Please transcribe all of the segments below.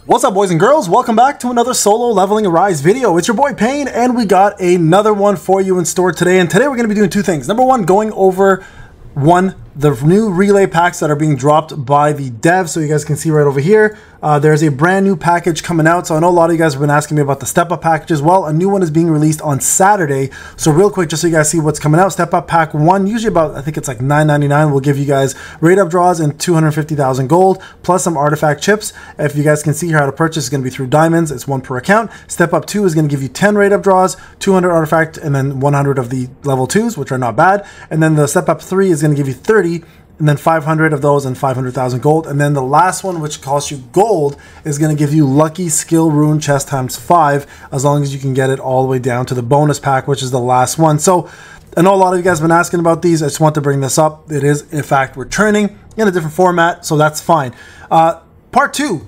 What's up, boys and girls? Welcome back to another solo leveling Arise video. It's your boy Payne, and we got another one for you in store today. And today we're going to be doing two things. Number one, going over the new relay packs that are being dropped by the devs. So you guys can see right over here, there's a brand new package coming out. So I know a lot of you guys have been asking me about the step up packages. Well, a new one is being released on Saturday. So real quick, just so you guys see what's coming out, step up pack 1, usually about, I think it's like $9.99, will give you guys rate up draws and 250,000 gold plus some artifact chips. If you guys can see here how to purchase, it's going to be through diamonds. It's 1 per account. Step up 2 is going to give you 10 rate up draws, 200 artifact, and then 100 of the level 2s, which are not bad. And then the step up 3 is going to give you 30, and then 500 of those and 500,000 gold. And then the last one, which costs you gold, is going to give you lucky skill rune chest times 5, as long as you can get it all the way down to the bonus pack, which is the last one. So I know a lot of you guys have been asking about these. I just want to bring this up. It is in fact returning in a different format, so that's fine. Part 2,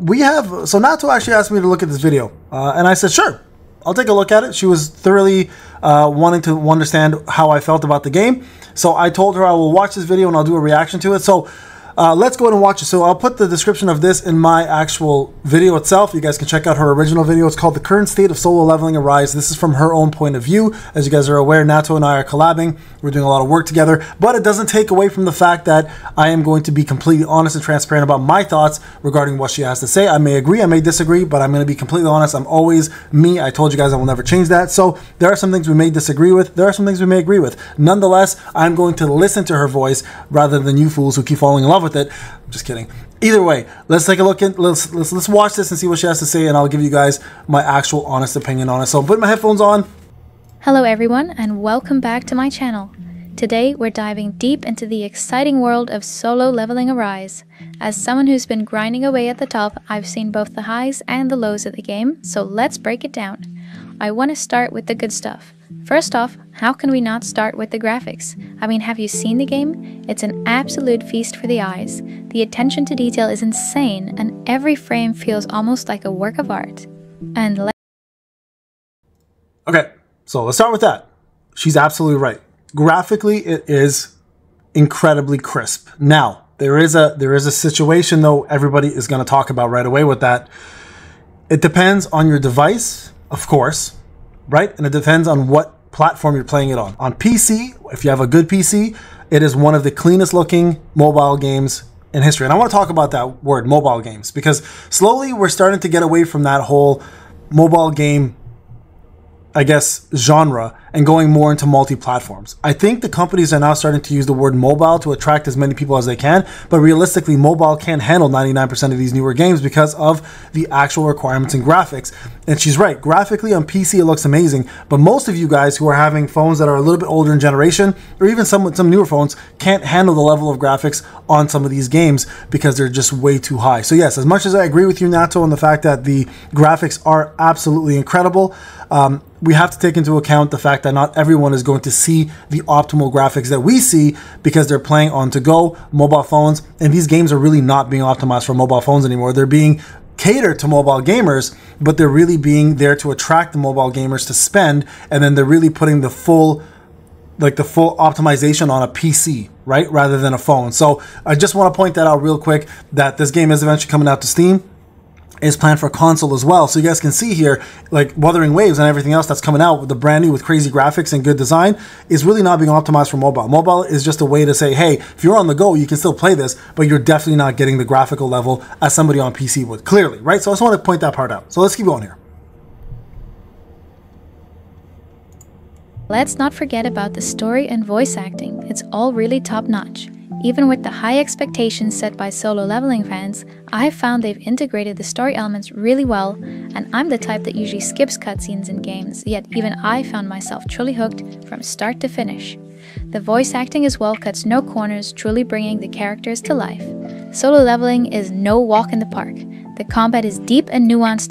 we have, so Natto actually asked me to look at this video, and I said sure, I'll take a look at it. She was thoroughly wanting to understand how I felt about the game. So I told her I will watch this video and I'll do a reaction to it. So let's go ahead and watch it. So I'll put the description of this in my actual video itself. You guys can check out her original video. It's called The Current State of Solo Leveling Arise. This is from her own point of view. As you guys are aware, Natto and I are collabing. We're doing a lot of work together, but it doesn't take away from the fact that I am going to be completely honest and transparent about my thoughts regarding what she has to say. I may agree, I may disagree, but I'm going to be completely honest. I'm always me. I told you guys I will never change that. So there are some things we may disagree with. There are some things we may agree with. Nonetheless, I'm going to listen to her voice rather than you fools who keep falling in love with it. I'm just kidding. Either way, let's take a look at, let's watch this and see what she has to say, and I'll give you guys my actual honest opinion on it. So put my headphones on. Hello everyone, and welcome back to my channel. Today we're diving deep into the exciting world of solo leveling Arise. As someone who's been grinding away at the top, I've seen both the highs and the lows of the game, so let's break it down. I want to start with the good stuff. First off, how can we not start with the graphics? I mean, have you seen the game? It's an absolute feast for the eyes. The attention to detail is insane, and every frame feels almost like a work of art. And Okay, so let's start with that. She's absolutely right. Graphically, it is incredibly crisp. Now, there is a situation though everybody is going to talk about right away with that. It depends on your device, of course, right? And it depends on what platform you're playing it on. On PC, if you have a good PC, it is one of the cleanest looking mobile games in history. And I want to talk about that word, mobile games, because slowly we're starting to get away from that whole mobile game, I guess, genre, and going more into multi-platforms. I think the companies are now starting to use the word mobile to attract as many people as they can, but realistically, mobile can't handle 99% of these newer games because of the actual requirements and graphics. And she's right, graphically on PC it looks amazing, but most of you guys who are having phones that are a little bit older in generation, or even some newer phones, can't handle the level of graphics on some of these games because they're just way too high. So yes, as much as I agree with you, Natto, on the fact that the graphics are absolutely incredible, we have to take into account the fact that not everyone is going to see the optimal graphics that we see because they're playing on to-go mobile phones, and these games are really not being optimized for mobile phones anymore. They're being catered to mobile gamers, but they're really being there to attract the mobile gamers to spend, and then they're really putting the full optimization on a PC, right, rather than a phone. So I just want to point that out real quick, that this game is eventually coming out to Steam. Is planned for console as well. So you guys can see here, like Wuthering Waves and everything else that's coming out with the brand new with crazy graphics and good design is really not being optimized for mobile. Mobile is just a way to say, hey, if you're on the go, you can still play this, but you're definitely not getting the graphical level as somebody on PC would, clearly, right? So I just want to point that part out. So let's keep going here. let's not forget about the story and voice acting. It's all really top-notch. Even with the high expectations set by solo leveling fans, I've found they've integrated the story elements really well, and I'm the type that usually skips cutscenes in games, yet even I found myself truly hooked from start to finish. The voice acting as well cuts no corners, truly bringing the characters to life. Solo leveling is no walk in the park. The combat is deep and nuanced.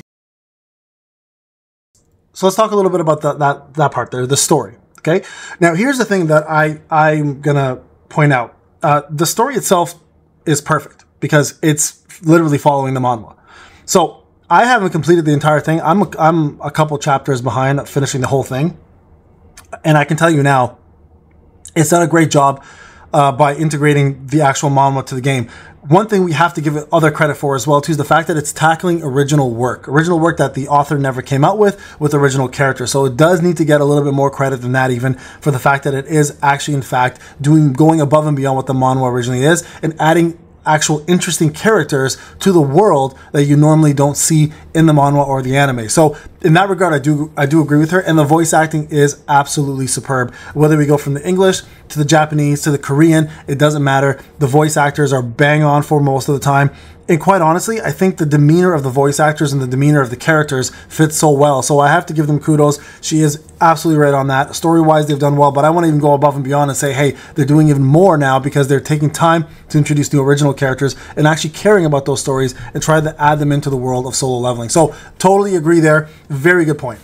So let's talk a little bit about that part there, the story, okay? Now here's the thing that I'm gonna point out. The story itself is perfect because it's literally following the manhwa. So I haven't completed the entire thing. I'm a couple chapters behind finishing the whole thing. And I can tell you now, it's done a great job by integrating the actual manhwa to the game. One thing we have to give it other credit for as well too is the fact that it's tackling original work that the author never came out with original characters. So it does need to get a little bit more credit than that, even for the fact that it is actually in fact going above and beyond what the manhwa originally is and adding actual interesting characters to the world that you normally don't see in the manhwa or the anime. So in that regard, I do agree with her, and the voice acting is absolutely superb. Whether we go from the English to the Japanese to the Korean, it doesn't matter. The voice actors are bang on for most of the time. And quite honestly, I think the demeanor of the voice actors and the demeanor of the characters fits so well. So I have to give them kudos. She is absolutely right on that. Story-wise, they've done well, but I want to even go above and beyond and say, hey, they're doing even more now because they're taking time to introduce new original characters and actually caring about those stories and try to add them into the world of solo leveling. So totally agree there. Very good point.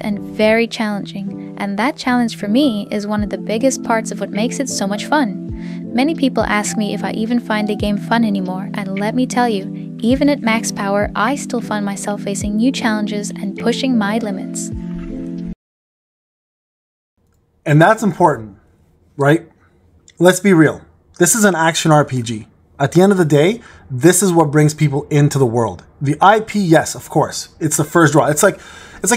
And very challenging. And that challenge for me is one of the biggest parts of what makes it so much fun. Many people ask me if I even find the game fun anymore, and let me tell you, even at max power, I still find myself facing new challenges and pushing my limits. And that's important, right? Let's be real. This is an action RPG. At the end of the day, this is what brings people into the world. The IP, yes, of course. It's the first draw. It's like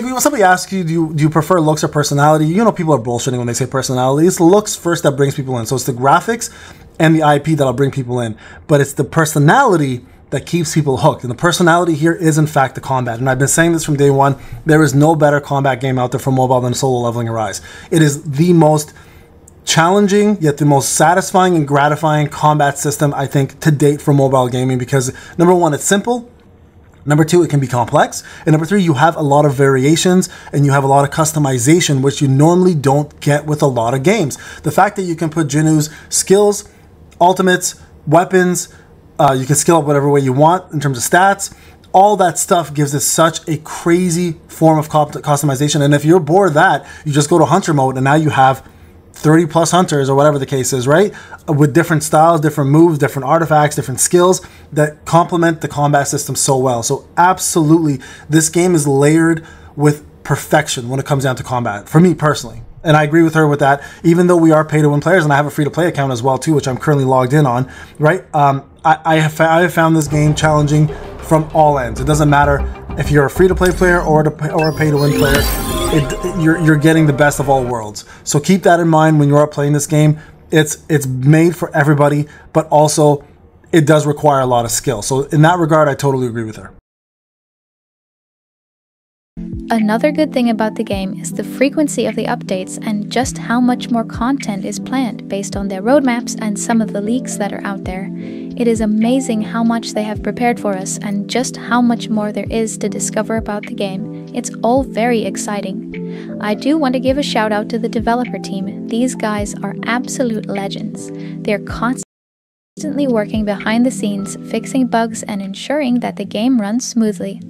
when somebody asks you, do you prefer looks or personality? You know, people are bullshitting when they say personality. It's looks first that brings people in. So it's the graphics and the IP that'll bring people in. But it's the personality that keeps people hooked. And the personality here is, in fact, the combat. And I've been saying this from day one. There is no better combat game out there for mobile than Solo Leveling Arise. It is the most challenging, yet the most satisfying and gratifying combat system, I think, to date for mobile gaming. Because, number one, it's simple. Number two, it can be complex. And number three, you have a lot of variations and you have a lot of customization, which you normally don't get with a lot of games. The fact that you can put Jinu's skills, ultimates, weapons, you can skill up whatever way you want in terms of stats. All that stuff gives it such a crazy form of customization. And if you're bored of that, you just go to hunter mode and now you have 30 plus hunters or whatever the case is, right? With different styles, different moves, different artifacts, different skills that complement the combat system so well. So absolutely, this game is layered with perfection when it comes down to combat, for me personally. And I agree with her with that, even though we are pay-to-win players, and I have a free-to-play account as well too, which I'm currently logged in on, right? I have found this game challenging from all ends. It doesn't matter if you're a free-to-play player or a pay-to-win player. You're getting the best of all worlds. So keep that in mind when you are playing this game. It's made for everybody, but also it does require a lot of skill. So in that regard, I totally agree with her. Another good thing about the game is the frequency of the updates and just how much more content is planned based on their roadmaps and some of the leaks that are out there. It is amazing how much they have prepared for us and just how much more there is to discover about the game. It's all very exciting. I do want to give a shout out to the developer team. These guys are absolute legends. They're constantly working behind the scenes, fixing bugs and ensuring that the game runs smoothly.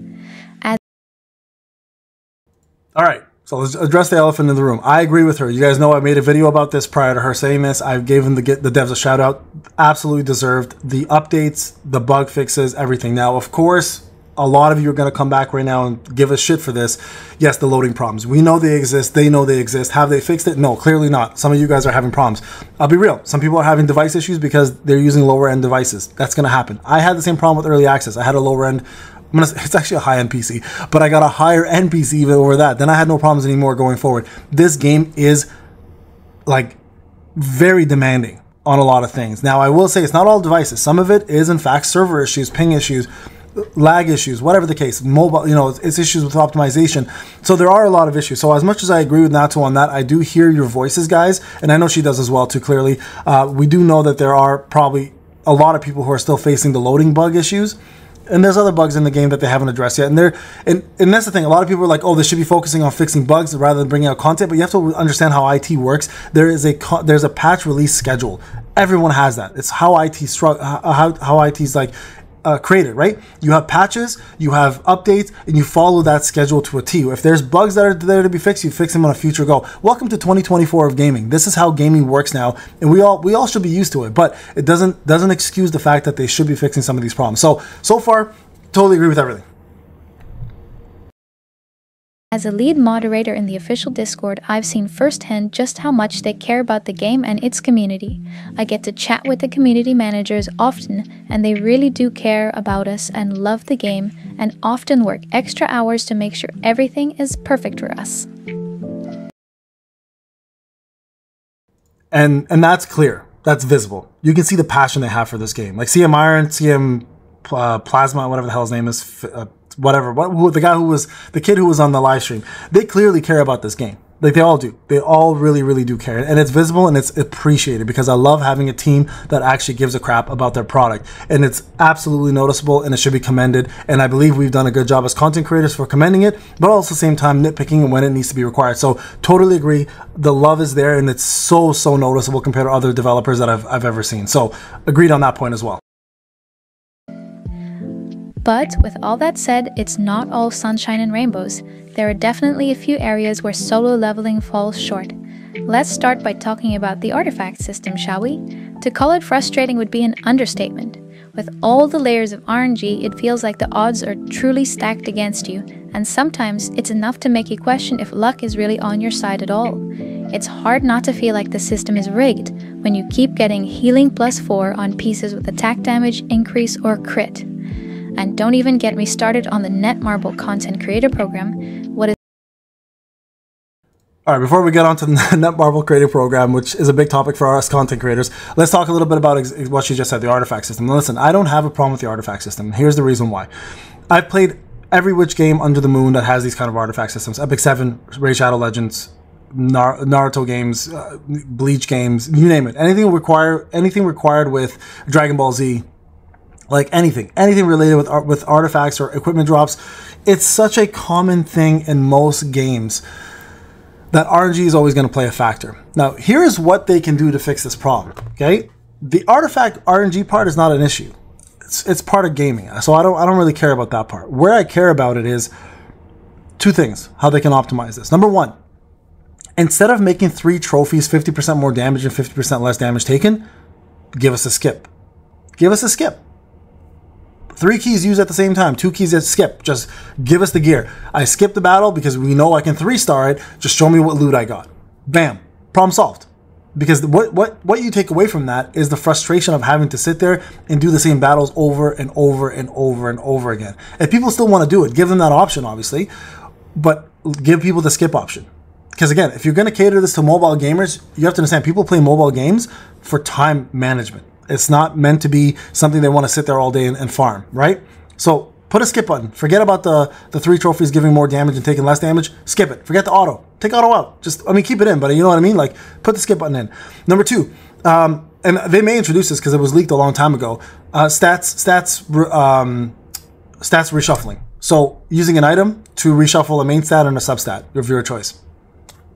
All right, so let's address the elephant in the room. I agree with her. You guys know I made a video about this prior to her saying this. I gave the devs a shout out. Absolutely deserved. The updates, the bug fixes, everything. Now, of course, a lot of you are going to come back right now and give us shit for this. Yes, the loading problems. We know they exist. They know they exist. Have they fixed it? No, clearly not. Some of you guys are having problems. I'll be real. Some people are having device issues because they're using lower end devices. That's going to happen. I had the same problem with early access. I had a lower end. It's actually a high-end PC, but I got a higher-end PC even over that. Then I had no problems anymore going forward. This game is like very demanding on a lot of things. Now, I will say it's not all devices. Some of it is, in fact, server issues, ping issues, lag issues, whatever the case. Mobile, it's issues with optimization. So there are a lot of issues. So as much as I agree with Natto on that, I do hear your voices, guys, and I know she does as well too. Clearly, we do know that there are probably a lot of people who are still facing the loading bug issues. And there's other bugs in the game that they haven't addressed yet. And that's the thing. A lot of people are like, oh, they should be focusing on fixing bugs rather than bringing out content. But you have to understand how IT works. There's a patch release schedule. Everyone has that. It's how how IT's like created, right? You have patches, you have updates, and you follow that schedule to a T. If there's bugs that are there to be fixed, you fix them on a future go. Welcome to 2024 of gaming. This is how gaming works now, and we all should be used to it. But it doesn't excuse the fact that they should be fixing some of these problems. So far, totally agree with everything. As a lead moderator in the official Discord, I've seen firsthand just how much they care about the game and its community. I get to chat with the community managers often, and they really do care about us and love the game, and often work extra hours to make sure everything is perfect for us. And that's clear. That's visible. You can see the passion they have for this game. Like CM Iron, CM Plasma, whatever the hell his name is, the kid who was on the live stream. They clearly care about this game. Like they all do. They all really, really do care. And it's visible and it's appreciated because I love having a team that actually gives a crap about their product. And it's absolutely noticeable and it should be commended. And I believe we've done a good job as content creators for commending it, but also at the same time nitpicking when it needs to be required. So totally agree. The love is there and it's so noticeable compared to other developers that I've ever seen. So agreed on that point as well. But with all that said, it's not all sunshine and rainbows. There are definitely a few areas where solo leveling falls short. Let's start by talking about the artifact system, shall we? To call it frustrating would be an understatement. With all the layers of RNG, it feels like the odds are truly stacked against you, and sometimes it's enough to make you question if luck is really on your side at all. It's hard not to feel like the system is rigged when you keep getting healing +4 on pieces with attack damage, increase, or crit. And don't even get me started on the Netmarble content creator program. All right, before we get on to the Netmarble creator program, which is a big topic for us content creators, let's talk a little bit about what she just said, the artifact system. Now, listen, I don't have a problem with the artifact system. Here's the reason why. I've played every which game under the moon that has these kind of artifact systems. Epic 7, Raid Shadow Legends, Naruto games, Bleach games, you name it. Anything required with Dragon Ball Z, like anything related with artifacts or equipment drops. It's such a common thing in most games that RNG is always going to play a factor. Now, here's what they can do to fix this problem, okay? The artifact RNG part is not an issue. It's part of gaming, so I don't really care about that part. Where I care about it is two things, how they can optimize this. Number one, instead of making 3 trophies 50% more damage and 50% less damage taken, give us a skip. Give us a skip. 3 keys used at the same time, 2 keys that skip. Just give us the gear. I skip the battle because we know I can 3-star it. Just show me what loot I got. Bam. Problem solved. Because what you take away from that is the frustration of having to sit there and do the same battles over and over and over and over again. If people still want to do it, give them that option, obviously, but give people the skip option. Because again, if you're going to cater this to mobile gamers, you have to understand people play mobile games for time management. It's not meant to be something they want to sit there all day and farm, right? So put a skip button. Forget about the 3 trophies giving more damage and taking less damage. Skip it. Forget the auto. Take auto out. Keep it in, but you know what I mean? Like, put the skip button in. Number 2, and they may introduce this because it was leaked a long time ago, stats reshuffling. So using an item to reshuffle a main stat and a substat of your choice.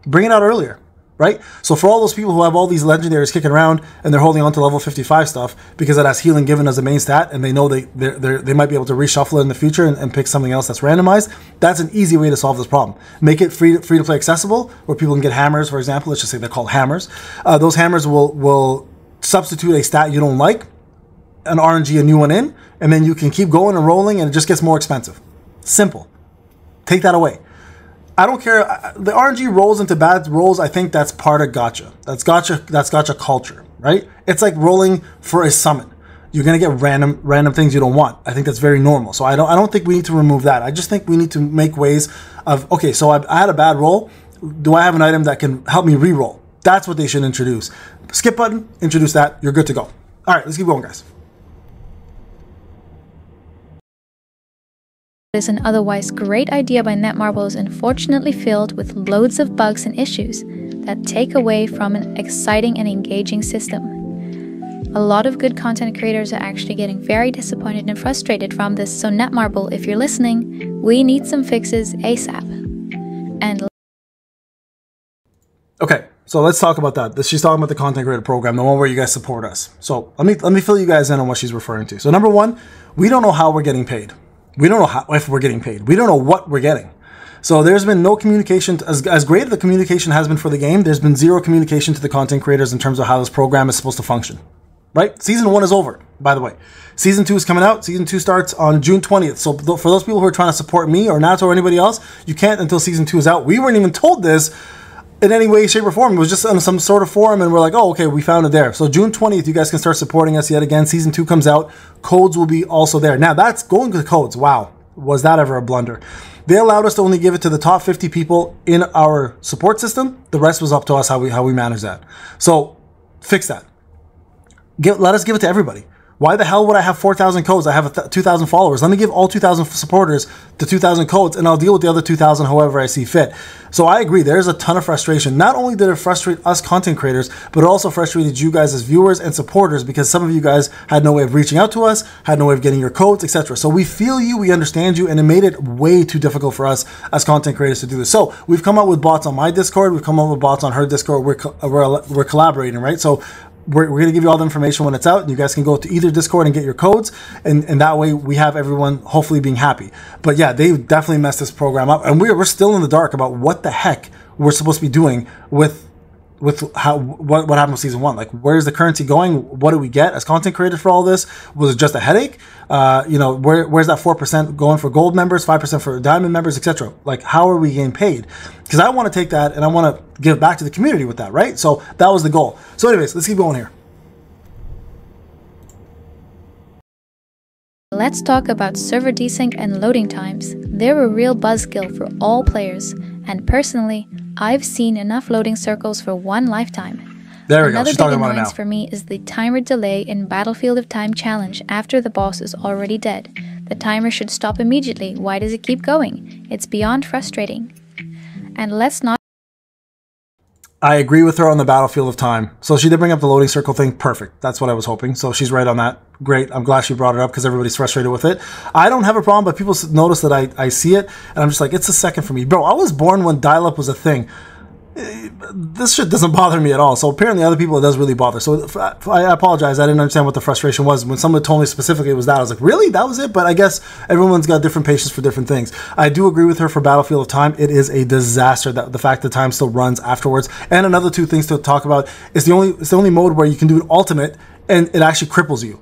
Bring it out earlier. Right? So for all those people who have all these legendaries kicking around and they're holding on to level 55 stuff because it has healing given as a main stat and they know they might be able to reshuffle it in the future and pick something else that's randomized, that's an easy way to solve this problem. Make it free to play accessible where people can get hammers, for example. Let's just say they're called hammers. Those hammers will substitute a stat you don't like, an RNG, a new one in, and then you can keep going and rolling and it just gets more expensive. Simple. Take that away. I don't care. The RNG rolls into bad rolls. I think that's part of gacha. That's gacha culture, right? It's like rolling for a summon. You're gonna get random things you don't want. I think that's very normal. So I don't think we need to remove that. I just think we need to make ways of, okay, so I had a bad roll. Do I have an item that can help me re-roll? That's what they should introduce. Skip button, introduce that. You're good to go. All right, let's keep going, guys. Is an otherwise great idea by Netmarble is unfortunately filled with loads of bugs and issues that take away from an exciting and engaging system. A lot of good content creators are actually getting very disappointed and frustrated from this, so Netmarble, if you're listening, we need some fixes ASAP. And okay, so let's talk about that. She's talking about the content creator program, the one where you guys support us. So let me fill you guys in on what she's referring to. So number 1, we don't know how we're getting paid. We don't know if we're getting paid. We don't know what we're getting. So there's been no communication. As great as the communication has been for the game, there's been zero communication to the content creators in terms of how this program is supposed to function. right? Season 1 is over, by the way. Season 2 is coming out. Season 2 starts on June 20th. So for those people who are trying to support me or Natto or anybody else, you can't until Season 2 is out. We weren't even told this in any way, shape, or form. It was just on some sort of forum, and we're like, oh, okay, we found it there. So June 20th, you guys can start supporting us yet again. Season 2 comes out. Codes will be also there. Now, that's going to codes. Wow. Was that ever a blunder? They allowed us to only give it to the top 50 people in our support system. The rest was up to us how we manage that. So fix that. Let us give it to everybody. Why the hell would I have 4,000 codes? I have 2,000 followers. Let me give all 2,000 supporters the 2,000 codes, and I'll deal with the other 2,000 however I see fit. So I agree. There's a ton of frustration. Not only did it frustrate us content creators, but it also frustrated you guys as viewers and supporters, because some of you guys had no way of reaching out to us, had no way of getting your codes, etc. So we feel you, we understand you, and it made it way too difficult for us as content creators to do this. So we've come up with bots on my Discord. We've come up with bots on her Discord. We're collaborating, right? So we're going to give you all the information when it's out, and you guys can go to either Discord and get your codes, and that way we have everyone hopefully being happy. But yeah, they definitely messed this program up, and we're still in the dark about what the heck we're supposed to be doing with what happened with season 1. Like, where's the currency going? What do we get as content creators for all this? Was it just a headache? Where's that 4% going for gold members, 5% for diamond members, etc.? Like, how are we getting paid? Because I want to take that and I want to give back to the community with that, right? So that was the goal. So anyways, let's keep going here. Let's talk about server desync and loading times. They're a real buzzkill for all players, and personally, I've seen enough loading circles for one lifetime. There we go. She's talking about it now. Another big annoyance for me is the timer delay in Battlefield of Time challenge after the boss is already dead. The timer should stop immediately. Why does it keep going? It's beyond frustrating. And let's not... I agree with her on the Battlefield of Time. So she did bring up the loading circle thing. Perfect. That's what I was hoping. So she's right on that. Great. I'm glad she brought it up because everybody's frustrated with it. I don't have a problem, but people notice that I see it, and I'm just like, it's a second for me. Bro, I was born when dial-up was a thing. This shit doesn't bother me at all. So apparently other people it does really bother. So I apologize. I didn't understand what the frustration was. When someone told me specifically it was that, I was like, really? That was it? But I guess everyone's got different patience for different things. I do agree with her for Battlefield of Time. It is a disaster that the fact that time still runs afterwards. And another two things to talk about is it's the only mode where you can do an ultimate and it actually cripples you.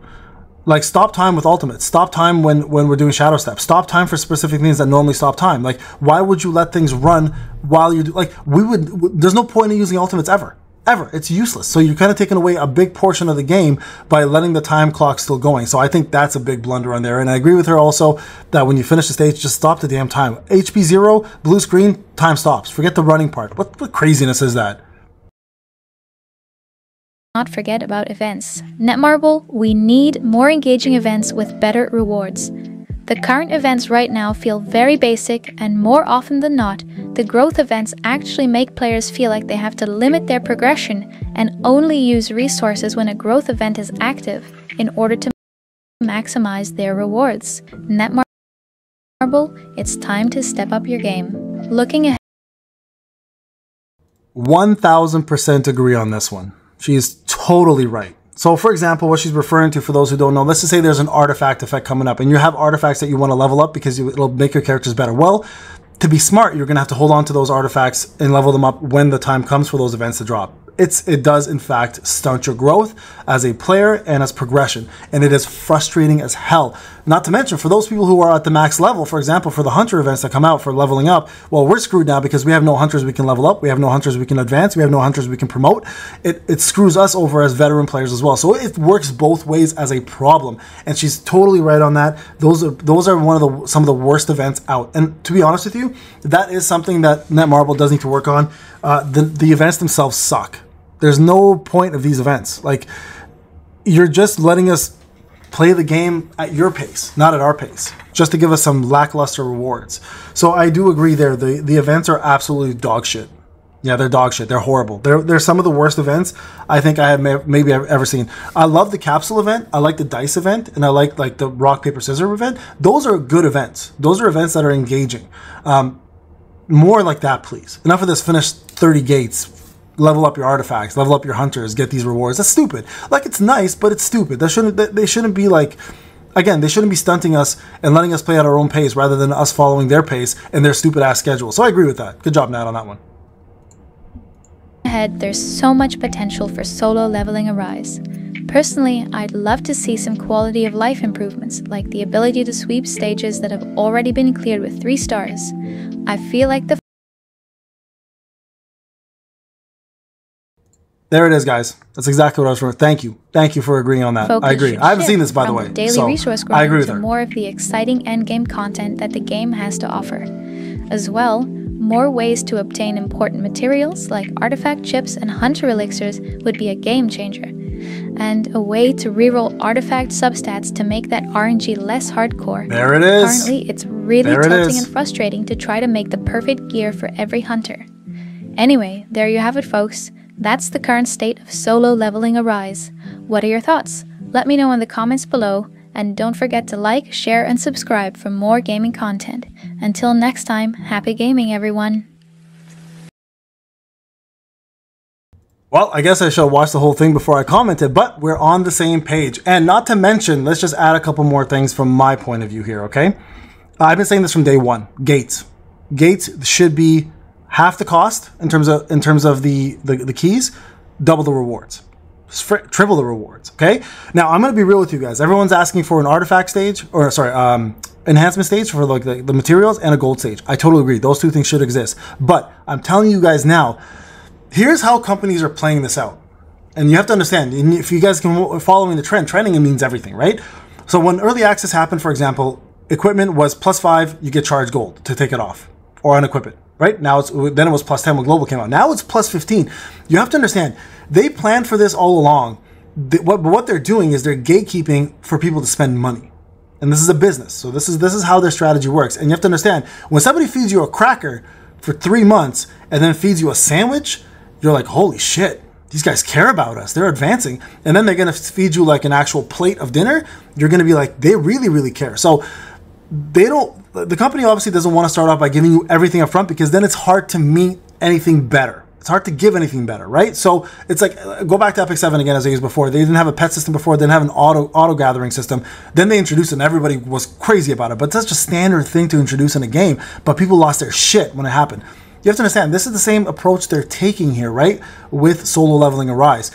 Like, stop time with ultimates. Stop time when we're doing shadow step. Stop time for specific things that normally stop time. Like, why would you let things run while you do, like, there's no point in using ultimates ever. Ever. It's useless. So you're kind of taking away a big portion of the game by letting the time clock still going. So I think that's a big blunder on there. And I agree with her also that when you finish the stage, just stop the damn time. HP 0, blue screen, time stops. Forget the running part. What craziness is that? Not forget about events. Netmarble, we need more engaging events with better rewards. The current events right now feel very basic, and more often than not, the growth events actually make players feel like they have to limit their progression and only use resources when a growth event is active in order to maximize their rewards. Netmarble, it's time to step up your game. Looking ahead. 1000% agree on this one. She is totally right. So for example, what she's referring to, for those who don't know, let's just say there's an artifact effect coming up and you have artifacts that you want to level up because it'll make your characters better. Well, to be smart, you're going to have to hold on to those artifacts and level them up when the time comes for those events to drop. It does in fact stunt your growth as a player and as progression, and it is frustrating as hell. Not to mention, for those people who are at the max level, for example, for the hunter events that come out for leveling up, well, we're screwed now because we have no hunters we can level up, we have no hunters we can advance, we have no hunters we can promote. It screws us over as veteran players as well. So it works both ways as a problem, and she's totally right on that. Those are some of the worst events out. And to be honest with you, that is something that Netmarble does need to work on. The events themselves suck. There's no point of these events. Like, you're just letting us play the game at your pace, not at our pace, just to give us some lackluster rewards. So I do agree there. The events are absolutely dog shit. Yeah, they're dog shit. They're horrible. They're some of the worst events I think I have maybe I've ever seen. I love the capsule event. I like the dice event, and I like the rock, paper, scissors event. Those are good events. Those are events that are engaging. More like that, please. Enough of this. Finish 30 gates. Level up your artifacts, level up your hunters, get these rewards. That's stupid. Like, it's nice, but it's stupid. They shouldn't be like, again, they shouldn't be stunting us and letting us play at our own pace rather than us following their pace and their stupid ass schedule. So I agree with that. Good job, Nat, on that one. ahead, there's so much potential for solo leveling Arise. Personally, I'd love to see some quality of life improvements, like the ability to sweep stages that have already been cleared with 3 stars. I feel like the... There it is, guys. That's exactly what I was for. Thank you. Thank you for agreeing on that. I agree. I haven't seen this, by the way. Daily resource growth to more of the exciting endgame content that the game has to offer. As well, more ways to obtain important materials like artifact chips and hunter elixirs would be a game changer. And a way to reroll artifact substats to make that RNG less hardcore. There it is. Currently, it's really tilting and frustrating to try to make the perfect gear for every hunter. Anyway, there you have it, folks. That's the current state of solo leveling Arise. What are your thoughts? Let me know in the comments below, and don't forget to like, share, and subscribe for more gaming content. Until next time, happy gaming, everyone. Well, I guess I should watch the whole thing before I commented, but we're on the same page. And not to mention, let's just add a couple more things from my point of view here, okay? I've been saying this from day one. Gates. Gates should be half the cost in terms of the keys, double the rewards. Triple the rewards, okay? Now, I'm going to be real with you guys. Everyone's asking for an artifact stage, or sorry, enhancement stage for like the materials and a gold stage. I totally agree. Those two things should exist. But I'm telling you guys now, here's how companies are playing this out. And you have to understand, if you guys can following the trend, trending means everything, right? So when early access happened, for example, equipment was +5, you get charged gold to take it off or unequip it, right? Now then it was +10 when global came out. Now it's +15. You have to understand, they planned for this all along. What they're doing is they're gatekeeping for people to spend money. And this is a business. So this is how their strategy works. And you have to understand, when somebody feeds you a cracker for 3 months and then feeds you a sandwich, you're like, holy shit, these guys care about us. They're advancing. And then they're going to feed you like an actual plate of dinner. You're going to be like, they really, really care. So the company obviously doesn't want to start off by giving you everything up front, because then it's hard to meet anything better. It's hard to give anything better, right? So it's like, go back to Epic 7 again, as I used before. They didn't have a pet system before. They didn't have an auto gathering system. Then they introduced it and everybody was crazy about it. But that's just a standard thing to introduce in a game. But people lost their shit when it happened. You have to understand, this is the same approach they're taking here, right? With solo leveling Arise.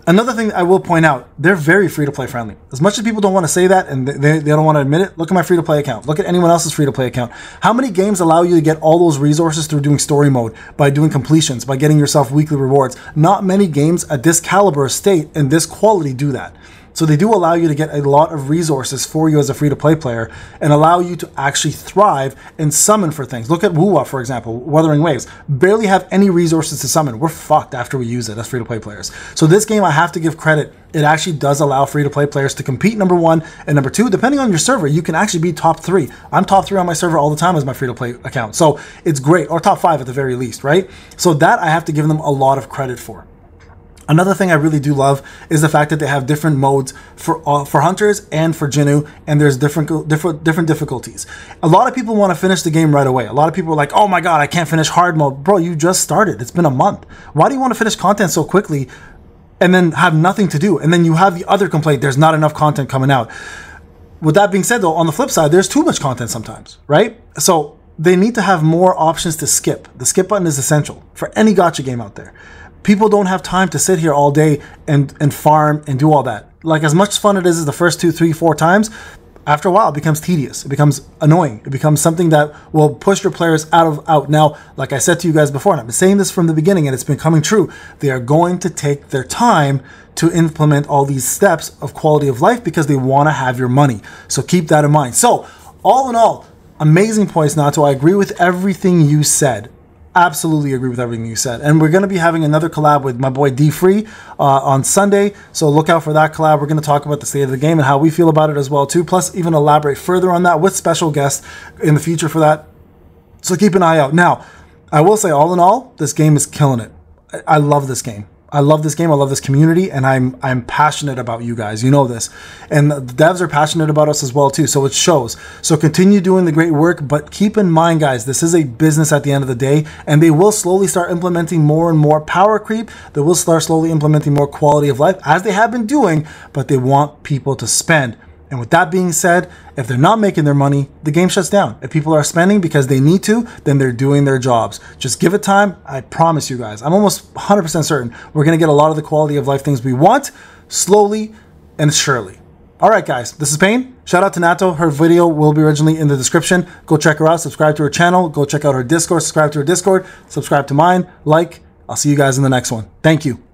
Another thing I will point out, they're very free-to-play friendly. As much as people don't want to say that and they don't want to admit it, look at my free-to-play account. Look at anyone else's free-to-play account. How many games allow you to get all those resources through doing story mode, by doing completions, by getting yourself weekly rewards? Not many games at this caliber, state, and this quality do that. So they do allow you to get a lot of resources for you as a free-to-play player and allow you to actually thrive and summon for things. Look at Wuwa, for example, Wuthering Waves. Barely have any resources to summon. We're fucked after we use it as free-to-play players. So this game, I have to give credit. It actually does allow free-to-play players to compete, number one, and number two, depending on your server, you can actually be top 3. I'm top 3 on my server all the time as my free-to-play account. So it's great, or top 5 at the very least, right? So that I have to give them a lot of credit for. Another thing I really do love is the fact that they have different modes for hunters and for Jinnu, and there's different difficulties. A lot of people want to finish the game right away. A lot of people are like, oh my god, I can't finish hard mode. Bro, you just started. It's been a month. Why do you want to finish content so quickly and then have nothing to do? And then you have the other complaint, there's not enough content coming out. With that being said though, on the flip side, there's too much content sometimes, right? So they need to have more options to skip. The skip button is essential for any gacha game out there. People don't have time to sit here all day and farm and do all that. Like, as much fun it is the first 2, 3, 4 times, after a while it becomes tedious. It becomes annoying. It becomes something that will push your players out. Now, like I said to you guys before, and I've been saying this from the beginning and it's been coming true, they are going to take their time to implement all these steps of quality of life because they want to have your money. So keep that in mind. So, all in all, amazing points, Natto. I agree with everything you said. Absolutely agree with everything you said. And we're going to be having another collab with my boy D-Free on Sunday. So look out for that collab. We're going to talk about the state of the game and how we feel about it as well too. Plus even elaborate further on that with special guests in the future for that. So keep an eye out. Now, I will say all in all, this game is killing it. I love this game. I love this game. I love this community, and I'm passionate about you guys. You know this, and the devs are passionate about us as well too. So it shows. So continue doing the great work, but keep in mind, guys, this is a business at the end of the day, and they will slowly start implementing more and more power creep. They will start slowly implementing more quality of life as they have been doing, but they want people to spend. And with that being said, if they're not making their money, the game shuts down. If people are spending because they need to, then they're doing their jobs. Just give it time. I promise you guys, I'm almost 100% certain we're going to get a lot of the quality of life things we want slowly and surely. All right, guys, this is Payne. Shout out to Natto. Her video will be originally in the description. Go check her out. Subscribe to her channel. Go check out her Discord. Subscribe to her Discord. Subscribe to mine. Like. I'll see you guys in the next one. Thank you.